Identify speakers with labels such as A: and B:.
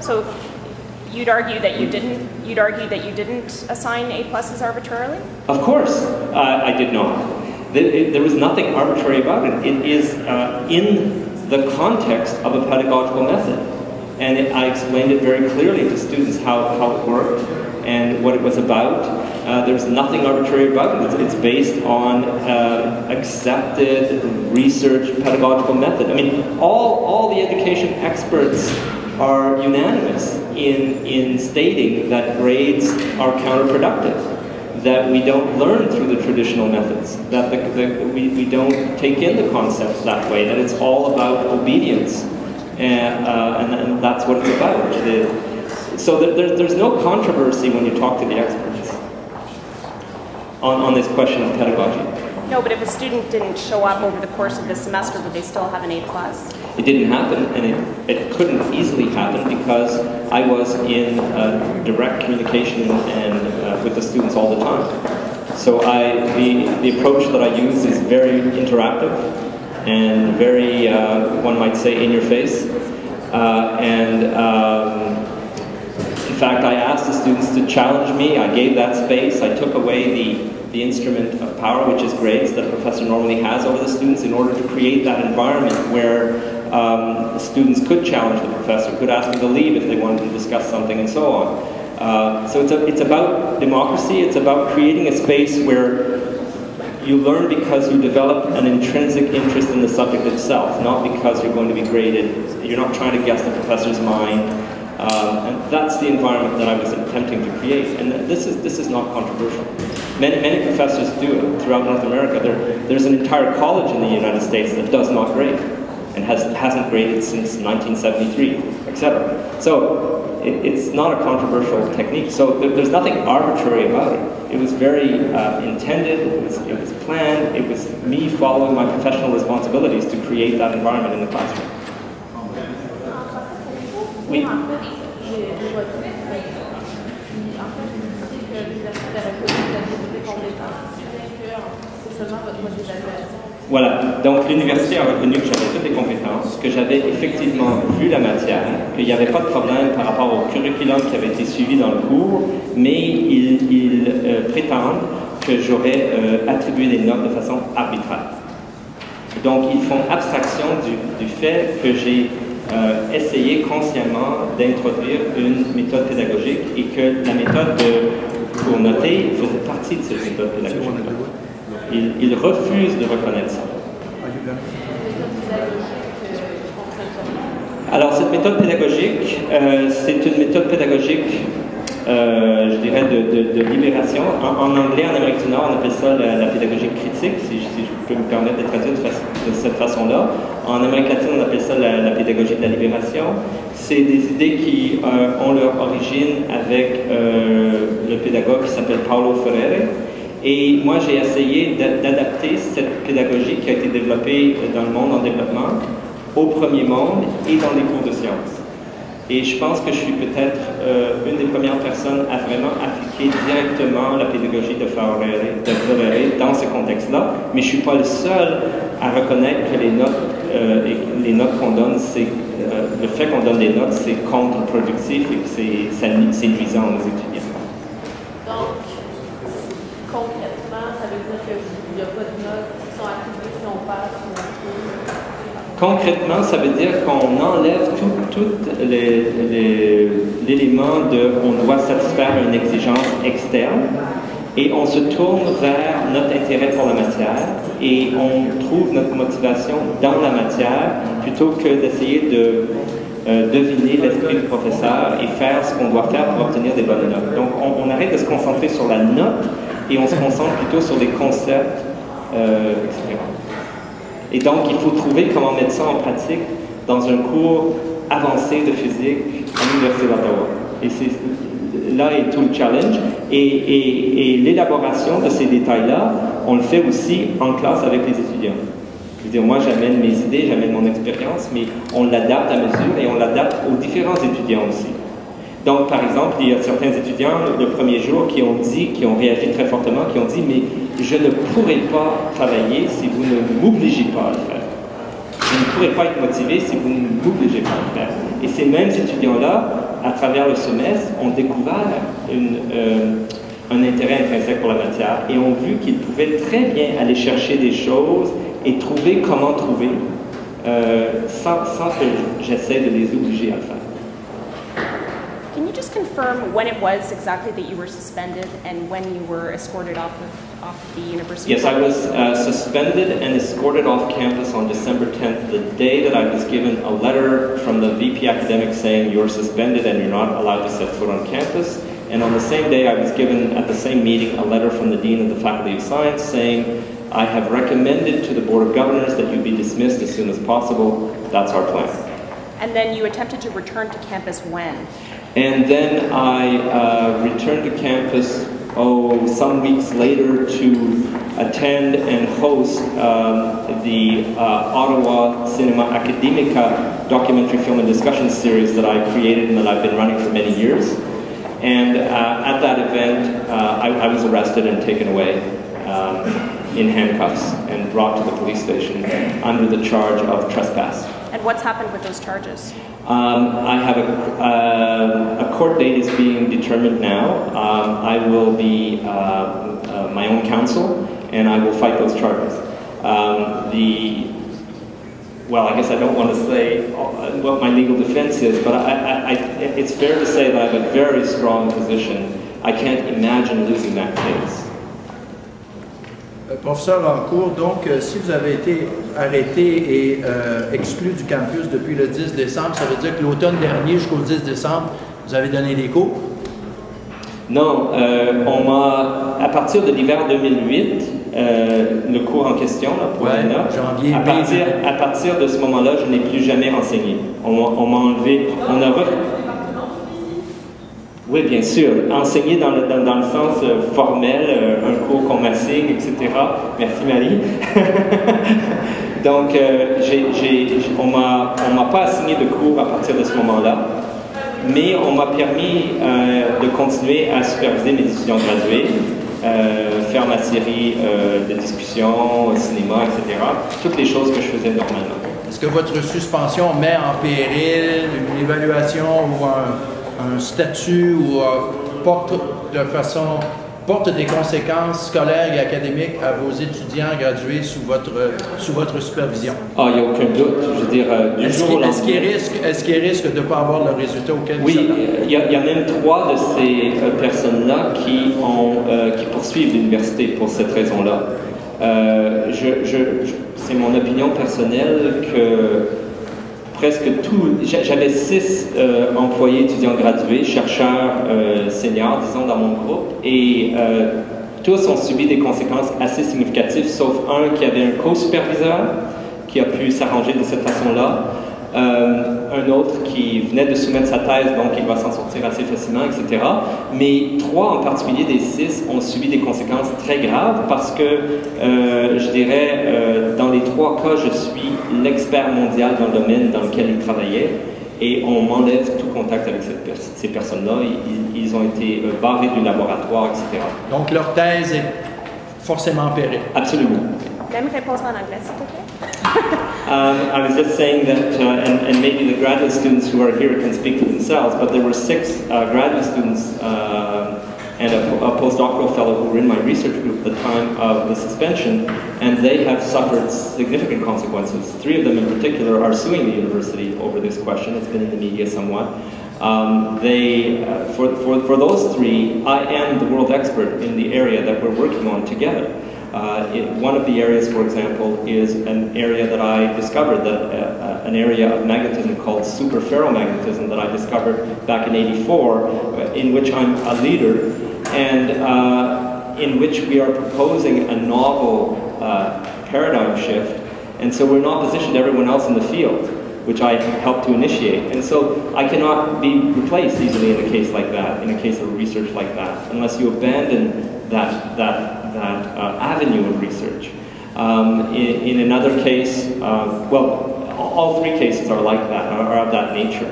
A: So you'd argue that you didn't assign A pluses arbitrarily?
B: Of course, I did not. There was nothing arbitrary about it. It is in the context of a pedagogical method. And I explained it very clearly to students how it worked and what it was about. There's nothing arbitrary about it. It's based on accepted research pedagogical method. I mean, all the education experts are unanimous in stating that grades are counterproductive, that we don't learn through the traditional methods, that we don't take in the concepts that way, that it's all about obedience, and that's what it's about. So there's no controversy when you talk to the experts on this question of pedagogy.
A: No, but if a student didn't show up over the course of the semester, would they still have an A+?
B: It didn't happen, and it couldn't easily happen because I was in direct communication and with the students all the time. So the approach that I use is very interactive and very, one might say, in your face. In fact, I asked the students to challenge me. I gave that space. I took away the instrument of power, which is grades, that a professor normally has over the students, in order to create that environment where students could challenge the professor, could ask him to leave if they wanted to discuss something, and so on. So it's about democracy. It's about creating a space where you learn because you develop an intrinsic interest in the subject itself, not because you're going to be graded. You're not trying to guess the professor's mind. And that's the environment that I was attempting to create. And this is not controversial. Many professors do it throughout North America. There's an entire college in the United States that does not grade and hasn't graded since 1973, etc. So it's not a controversial technique. So there's nothing arbitrary about it. It was very intended. It was planned. It was me following my professional responsibilities to create that environment in the classroom. Oui. Voilà, donc l'université a reconnu que j'avais toutes les compétences, que j'avais effectivement vu la matière, qu'il n'y avait pas de problème par rapport au curriculum qui avait été suivi dans le cours, mais ils prétendent que j'aurais attribué des notes de façon arbitraire. Donc ils font abstraction du fait que j'ai essayer consciemment d'introduire une méthode pédagogique et que la méthode pour noter faisait partie de cette méthode pédagogique. Ils refusent de reconnaître ça. Alors cette méthode pédagogique, c'est une méthode pédagogique, je dirais, de libération. En anglais, en Amérique du Nord, on appelle ça la pédagogie critique, si je peux me permettre de traduire de cette façon-là. En Amérique latine, on appelle ça la pédagogie de la libération. C'est des idées qui ont leur origine avec le pédagogue qui s'appelle Paulo Freire. Et moi, j'ai essayé d'adapter cette pédagogie qui a été développée dans le monde en développement au premier monde et dans les cours de sciences. Et je pense que je suis peut-être une des premières personnes à vraiment appliquer directement la pédagogie de Freire dans ce contexte-là, mais je ne suis pas le seul à reconnaître que les notes qu'on donne, le fait qu'on donne des notes, c'est contre-productif et que c'est nuisant aux étudiants.
C: Donc, concrètement, ça veut dire qu'il n'y a pas de notes qui sont attribuées si on passe ou on trouve?
B: Concrètement, ça veut dire qu'on enlève tout l'élément de « on doit satisfaire une exigence externe » et on se tourne vers notre intérêt pour la matière et on trouve notre motivation dans la matière plutôt que d'essayer de deviner l'esprit du professeur et faire ce qu'on doit faire pour obtenir des bonnes notes. Donc on arrête de se concentrer sur la note et on se concentre plutôt sur les concepts, etc. Et donc, il faut trouver comment mettre ça en pratique dans un cours avancé de physique à l'Université d'Ottawa. Et là est tout le challenge. Et l'élaboration de ces détails-là, on le fait aussi en classe avec les étudiants. Je veux dire, moi, j'amène mes idées, j'amène mon expérience, mais on l'adapte à mesure et on l'adapte aux différents étudiants aussi. Donc, par exemple, il y a certains étudiants, le premier jour, qui ont réagi très fortement, qui ont dit « mais je ne pourrai pas travailler si vous ne m'obligez pas à le faire. Je ne pourrai pas être motivé si vous ne m'obligez pas à le faire. » Et ces mêmes étudiants-là à travers le semestre, ont découvert un intérêt intrinsèque pour la matière et ont vu qu'ils pouvaient très bien aller chercher des choses et trouver comment trouver, sans que j'essaie de les obliger à le faire.
A: Can you just confirm when it was exactly that you were suspended and when you were escorted off the university?
B: Yes, I was suspended and escorted off campus on December 10th, the day that I was given a letter from the VP Academics saying you're suspended and you're not allowed to set foot on campus. And on the same day, I was given at the same meeting a letter from the Dean of the Faculty of Science saying, I have recommended to the Board of Governors that you be dismissed as soon as possible. That's our plan.
A: And then you attempted to return to campus when?
B: And then I returned to campus, some weeks later to attend and host the Ottawa Cinema Academica documentary film and discussion series that I created and that I've been running for many years. And at that event, I was arrested and taken away in handcuffs and brought to the police station under the charge of trespass.
A: And what's happened with those charges?
B: I have a court date is being determined now. I will be my own counsel, and I will fight those charges. Well, I guess I don't want to say what my legal defense is, but it's fair to say that I have a very strong position. I can't imagine losing that case.
D: Professeur Rancourt, donc si vous avez été arrêté et exclu du campus depuis le 10 décembre, ça veut dire que l'automne dernier jusqu'au 10 décembre, vous avez donné des cours?
B: Non, à partir de l'hiver 2008, le cours en question, là, pour
D: janvier,
B: à partir de ce moment-là, je n'ai plus jamais enseigné. On m'a enlevé, Oui, bien sûr. Enseigner dans le sens formel, un cours qu'on m'assigne, etc. Merci Marie. Donc, on m'a pas assigné de cours à partir de ce moment-là, mais on m'a permis de continuer à superviser mes étudiants gradués, faire ma série de discussions, cinéma, etc. Toutes les choses que je faisais normalement.
D: Est-ce que votre suspension met en péril une évaluation ou un statut ou porte des conséquences scolaires et académiques à vos étudiants gradués sous votre supervision?
B: Ah, il n'y a aucun doute. Je veux dire, du jour au lendemain.
D: Est-ce qu'il risque de ne pas avoir le résultat auquel
B: ils s'attendent? Oui, il y a même 3 de ces personnes-là qui poursuivent l'université pour cette raison-là. C'est mon opinion personnelle que presque tout, j'avais 6 employés étudiants gradués, chercheurs seniors, disons, dans mon groupe, et tous ont subi des conséquences assez significatives, sauf un qui avait un co-superviseur qui a pu s'arranger de cette façon-là, un autre qui venait de soumettre sa thèse, donc il va s'en sortir assez facilement, etc. Mais 3 en particulier des 6 ont subi des conséquences très graves parce que, je dirais, dans les 3 cas, je suis l'expert mondial dans le domaine dans lequel ils travaillaient et on m'enlève tout contact avec ces personnes-là. Ils ont été barrés du laboratoire, etc.
D: Donc leur thèse est forcément en péril.
B: Absolument.
A: Même réponse en anglais, s'il te plaît.
B: I was just saying that, and maybe the graduate students who are here can speak for themselves, but there were 6 graduate students and a postdoctoral fellow who were in my research group at the time of the suspension, and they have suffered significant consequences. 3 of them in particular are suing the university over this question. It's been in the media somewhat. For those 3, I am the world expert in the area that we're working on together. One of the areas, for example, is an area that I discovered, an area of magnetism called superferromagnetism that I discovered back in '84, in which I'm a leader, and in which we are proposing a novel paradigm shift. And so we're in opposition to everyone else in the field, which I helped to initiate. And so I cannot be replaced easily in a case like that, in a case of research like that, unless you abandon that avenue of research. In another case, well, all 3 cases are like that, are of that nature.